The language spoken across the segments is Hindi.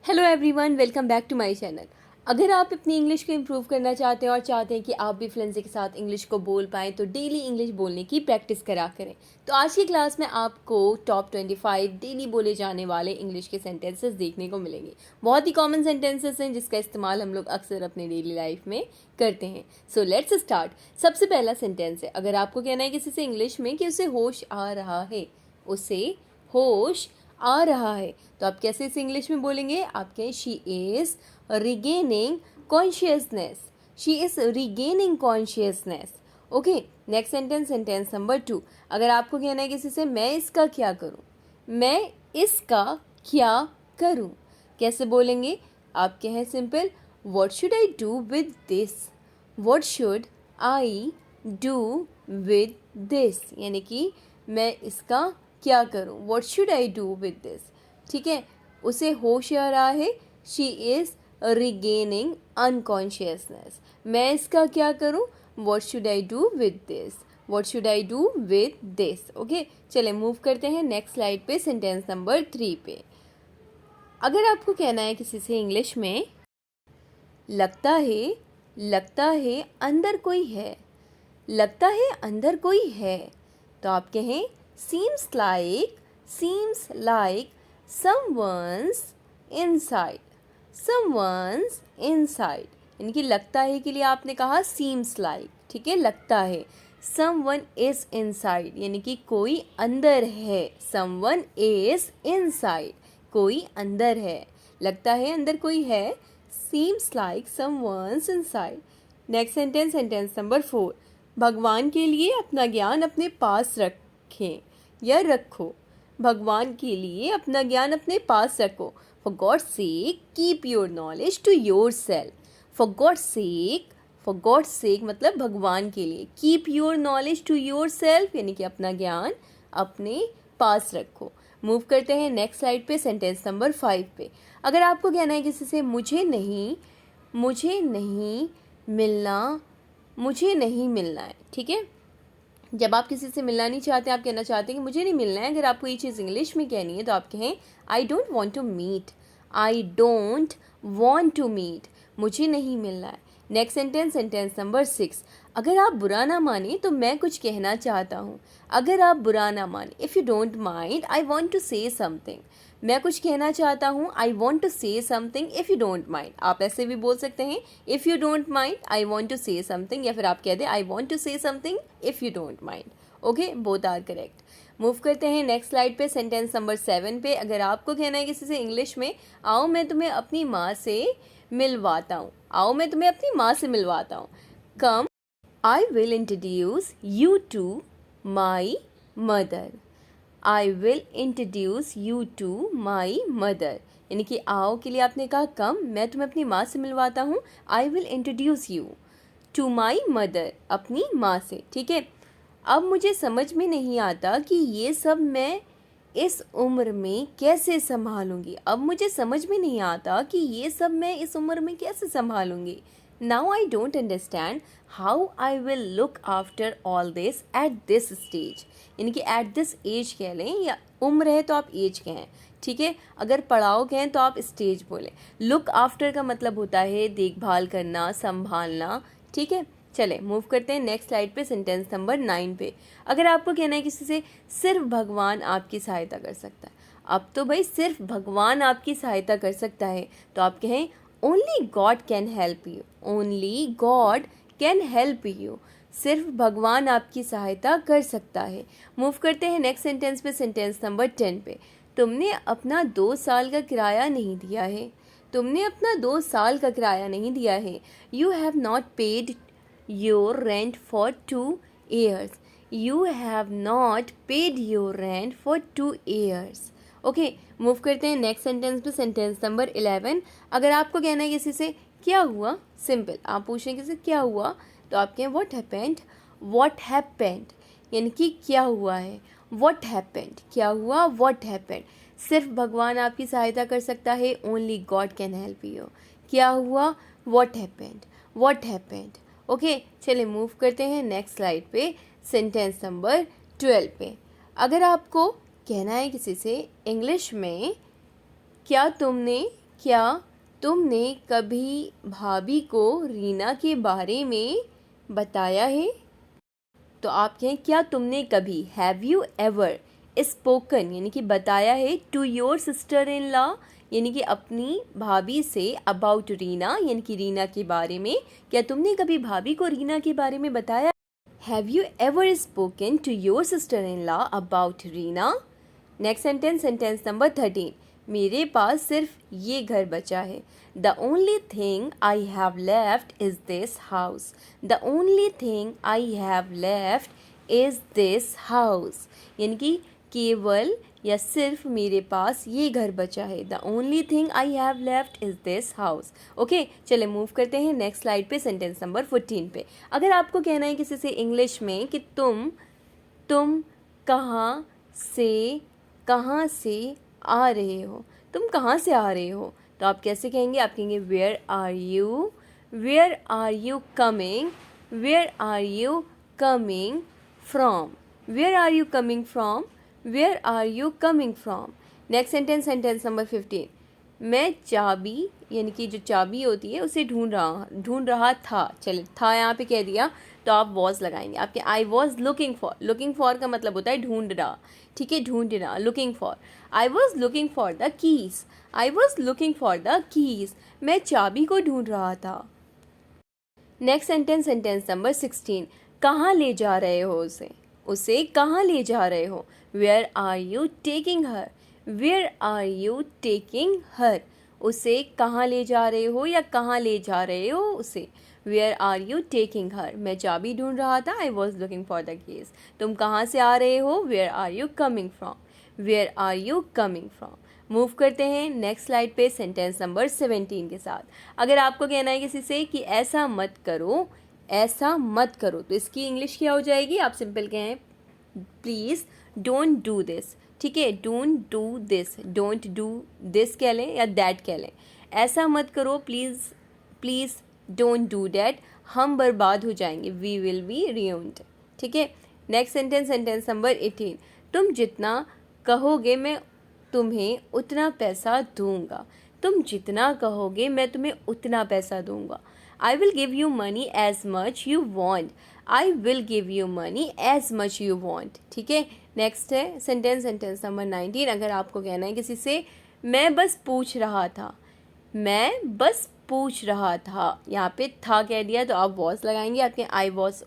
Hello everyone, welcome back to my channel. अगर आप अपनी इंग्लिश को इम्प्रूव करना चाहते हैं और चाहते हैं कि आप भी फ्लुएंसी के साथ इंग्लिश को बोल पाएँ तो डेली इंग्लिश बोलने की प्रैक्टिस करा करें। तो आज की क्लास में आपको टॉप 25 डेली बोले जाने वाले इंग्लिश के सेंटेंसेस देखने को मिलेंगे। बहुत ही कॉमन सेंटेंसेस हैं जिसका इस्तेमाल हम लोग अक्सर अपने डेली लाइफ में करते हैं। So let's start. सबसे पहला सेंटेंस है, अगर आपको कहना है किसी से इंग्लिश में कि उसे होश आ रहा है, उसे होश आ रहा है, तो आप कैसे इसे इंग्लिश में बोलेंगे? आप कहें she is regaining consciousness. She is regaining consciousness. Okay, next sentence, sentence number 2। अगर आपको कहना है किसी से मैं इसका क्या करूं, मैं इसका क्या करूं, कैसे बोलेंगे? आप कहें simple, what should I do with this. What should I do with this, यानी कि मैं इसका क्या करूं, what should I do with this. ठीक है, उसे होश आ रहा है, शी इज रिगेनिंग अनकॉन्शियसनेस। मैं इसका क्या करूं, what should I do with this, what should I do with this. Okay, चले मूव करते हैं नेक्स्ट स्लाइड पे, सेंटेंस नंबर 3 पे। अगर आपको कहना है किसी से इंग्लिश में लगता है अंदर कोई है, लगता है अंदर कोई है, तो आप कहें seems like someone's inside। यानी कि लगता है के लिए आपने कहा seems like, ठीक है, लगता है। someone is inside यानी कि कोई अंदर है, someone is inside, कोई अंदर है। लगता है अंदर कोई है, seems like someone's inside। Next sentence, sentence number 4। भगवान के लिए अपना ज्ञान अपने पास रखें या रखो। भगवान के लिए अपना ज्ञान अपने पास रखो। For God's sake keep your knowledge to yourself. For God's sake मतलब भगवान के लिए, keep your knowledge to yourself यानी कि अपना ज्ञान अपने पास रखो। मूव करते हैं नेक्स्ट स्लाइड पे, सेंटेंस नंबर 5 पे। अगर आपको कहना है किसी से मुझे नहीं मिलना है, ठीक है, जब आप किसी से मिलना नहीं चाहते, आप कहना चाहते हैं कि मुझे नहीं मिलना है, अगर आपको ये चीज़ इंग्लिश में कहनी है तो आप कहें I don't want to meet, मुझे नहीं मिलना है। Next sentence, sentence number 6। अगर आप बुरा ना माने तो मैं कुछ कहना चाहता हूँ। अगर आप बुरा ना माने, if you don't mind, I want to say something. मैं कुछ कहना चाहता हूँ, I want to say something if you don't mind. आप ऐसे भी बोल सकते हैं, if you don't mind I want to say something, या फिर आप कह दें I want to say something if you don't mind. Okay, both are correct. Move करते हैं नेक्स्ट स्लाइड पे, सेंटेंस नंबर 7 पे। अगर आपको कहना है किसी से इंग्लिश में, आओ मैं तुम्हें अपनी माँ से मिलवाता हूँ, आओ मैं तुम्हें अपनी माँ से मिलवाता हूँ। Come I will introduce you to my mother. I will introduce you to my mother, यानी कि आओ के लिए आपने कहा कम, मैं तुम्हें अपनी माँ से मिलवाता हूँ। I will introduce you to my mother, अपनी माँ से। ठीक है, अब मुझे समझ में नहीं आता कि ये सब मैं इस उम्र में कैसे संभालूंगी। अब मुझे समझ में नहीं आता कि ये सब मैं इस उम्र में कैसे संभालूंगी। Now I don't understand how I will look after all this at this stage, यानी कि एट दिस एज कह लें, या उम्र है तो आप एज कहें, ठीक है। अगर पड़ाव कहें तो आप स्टेज बोलें। लुक आफ्टर का मतलब होता है देखभाल करना, संभालना, ठीक है। चले मूव करते हैं नेक्स्ट स्लाइड पे, सेंटेंस नंबर 9 पे। अगर आपको कहना है किसी से सिर्फ भगवान आपकी सहायता कर सकता है, अब तो भाई सिर्फ भगवान आपकी सहायता कर सकता है, तो आप कहें only God can help you, only God can help you, सिर्फ भगवान आपकी सहायता कर सकता है। मूव करते हैं नेक्स्ट सेंटेंस पे, सेंटेंस नंबर 10 पे। तुमने अपना 2 साल का किराया नहीं दिया है, तुमने अपना 2 साल का किराया नहीं दिया है। You have not paid your rent for 2 years, you have not paid your rent for 2 years। Okay, move करते हैं नेक्स्ट सेंटेंस पे, सेंटेंस नंबर 11। अगर आपको कहना है किसी से क्या हुआ, सिंपल आप पूछें किसी से क्या हुआ, तो आप कहें व्हाट हैपेंड, यानी कि क्या हुआ है। व्हाट हैपेंड, क्या हुआ, व्हाट हैपेंड। सिर्फ भगवान आपकी सहायता कर सकता है, only God can help you. क्या हुआ, व्हाट हैपेंड। ओके, चलिए मूव करते हैं नेक्स्ट स्लाइड पे, सेंटेंस नंबर 12 पे। अगर आपको कहना है किसी से इंग्लिश में क्या तुमने क्या तुमने कभी भाभी को रीना के बारे में बताया है? तो आप कहें क्या तुमने कभी, हैव यू एवर स्पोकन यानी कि बताया है, to your sister in law यानी कि अपनी भाभी से, अबाउट रीना यानी कि रीना के बारे में, क्या तुमने कभी भाभी को रीना के बारे में बताया? Have you ever spoken to your sister in law about Reena? Next sentence, sentence number 13, मेरे पास सिर्फ ये घर बचा है। The only thing I have left is this house. The only thing I have left is this house यानी कि केवल या सिर्फ मेरे पास ये घर बचा है। The only thing I have left is this house. Okay, चले मूव करते हैं नेक्स्ट स्लाइड पे, सेंटेंस नंबर 14 पे। अगर आपको कहना है किसी से इंग्लिश में कि तुम कहाँ से आ रहे हो, तुम कहाँ से आ रहे हो, तो आप कैसे कहेंगे? आप कहेंगे where are you coming, where are you coming from, where are you coming from, where are you coming from. Next sentence, sentence number 15, मैं चाबी यानी कि जो चाबी होती है उसे ढूंढ रहा था। चले, था यहाँ पे कह दिया तो आप वॉज लगाएंगे। आपके आई वॉज लुकिंग फॉर का मतलब होता है ढूंढना, ठीक है, ढूंढना, looking for. I was looking for the keys, I was looking for the keys, मैं चाबी को ढूंढ रहा था। नेक्स्ट सेंटेंस, सेंटेंस नंबर 16, कहाँ ले जा रहे हो उसे कहाँ ले जा रहे हो? Where are you taking her, where are you taking her, उसे कहाँ ले जा रहे हो या कहाँ ले जा रहे हो उसे? Where are you taking her, मैं चाबी ढूंढ रहा था, I was looking for the keys. तुम कहाँ से आ रहे हो? Where are you coming from, where are you coming from. Move करते हैं नेक्स्ट स्लाइड पे सेंटेंस नंबर 17 के साथ। अगर आपको कहना है किसी से कि ऐसा मत करो, तो इसकी इंग्लिश क्या हो जाएगी? आप सिंपल कहें प्लीज़ डोंट डू दिस, ठीक है, डोंट डू दिस कह लें या दैट कह लें। ऐसा मत करो, प्लीज़ डोंट डू दैट, हम बर्बाद हो जाएंगे, वी विल बी ruined, ठीक है। नेक्स्ट सेंटेंस, सेंटेंस नंबर 18, तुम जितना कहोगे मैं तुम्हें उतना पैसा दूंगा, तुम जितना कहोगे मैं तुम्हें उतना पैसा दूंगा। I will give you money as much you want, I will give you money as much you want, ठीक है। नेक्स्ट है सेंटेंस, सेंटेंस नंबर 19, अगर आपको कहना है किसी से मैं बस पूछ रहा था, यहाँ पे था कह दिया तो आप वॉज लगाएंगे। आपके I was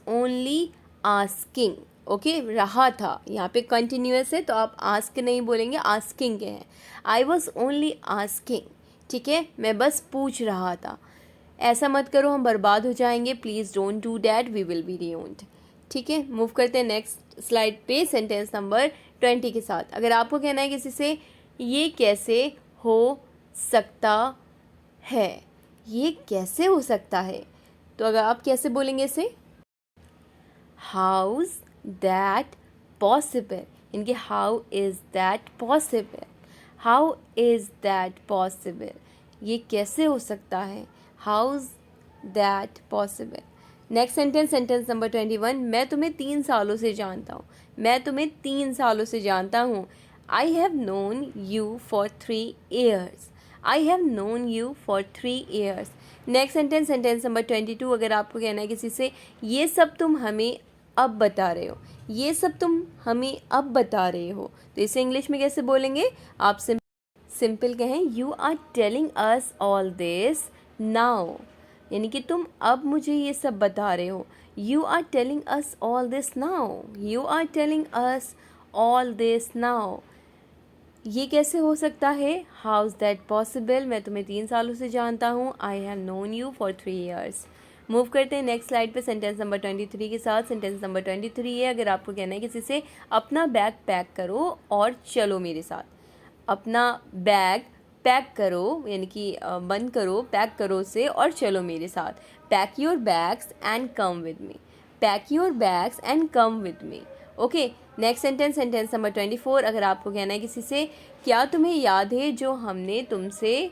only asking, okay, रहा था, यहाँ पे कंटिन्यूअस है तो आप आस्क नहीं बोलेंगे, आस्किंग के हैं। आई वॉज ओनली आस्किंग, ठीक है, मैं बस पूछ रहा था। ऐसा मत करो, हम बर्बाद हो जाएंगे, please don't do that, we will be ruined, ठीक है। मूव करते हैं नेक्स्ट स्लाइड पे सेंटेंस नंबर 20 के साथ। अगर आपको कहना है किसी से ये कैसे हो सकता है, ये कैसे हो सकता है, तो अगर आप कैसे बोलेंगे इसे? हाउ इज़ दैट पॉसिबल, इनके how is that possible, how is that possible, ये कैसे हो सकता है, how is that possible. Next sentence, sentence number 21, मैं तुम्हें 3 सालों से जानता हूँ, I have known you for 3 years, I have known you for 3 years। Next sentence, sentence number 22, अगर आपको कहना है किसी से ये सब तुम हमें अब बता रहे हो, तो इसे इंग्लिश में कैसे बोलेंगे? आप सिंपल कहें you are telling us all this now, यानी कि तुम अब मुझे ये सब बता रहे हो। You are telling us all this now, ये कैसे हो सकता है? हाउ इज़ दैट पॉसिबल, मैं तुम्हें 3 सालों से जानता हूँ, I have known you for 3 years। Move करते हैं नेक्स्ट स्लाइड पे सेंटेंस नंबर 23 के साथ। सेंटेंस नंबर 23 है, अगर आपको कहना है किसी से अपना बैग पैक करो और चलो मेरे साथ, अपना बैग पैक करो यानी कि बंद करो, पैक करो उसे और चलो मेरे साथ। Pack your bags and come with me, pack your bags and come with me, okay. Next sentence, sentence number 24, अगर आपको कहना है किसी से क्या तुम्हें याद है जो हमने तुमसे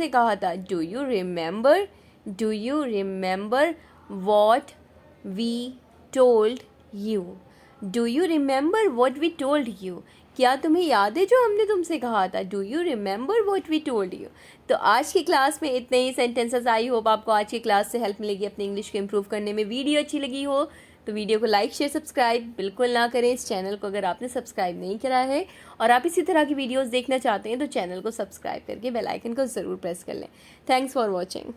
कहा था, do you remember what we told you, do you remember what we told you, क्या तुम्हें याद है जो हमने तुमसे कहा था? Do you remember what we told you. तो आज की क्लास में इतने ही सेंटेंसेस। आई होप आपको आज की क्लास से हेल्प मिलेगी अपनी इंग्लिश को इम्प्रूव करने में। वीडियो अच्छी लगी हो तो वीडियो को लाइक शेयर सब्सक्राइब बिल्कुल ना करें। इस चैनल को अगर आपने सब्सक्राइब नहीं करा है और आप इसी तरह की वीडियोस देखना चाहते हैं तो चैनल को सब्सक्राइब करके बेल आइकन को ज़रूर प्रेस कर लें। Thanks for watching.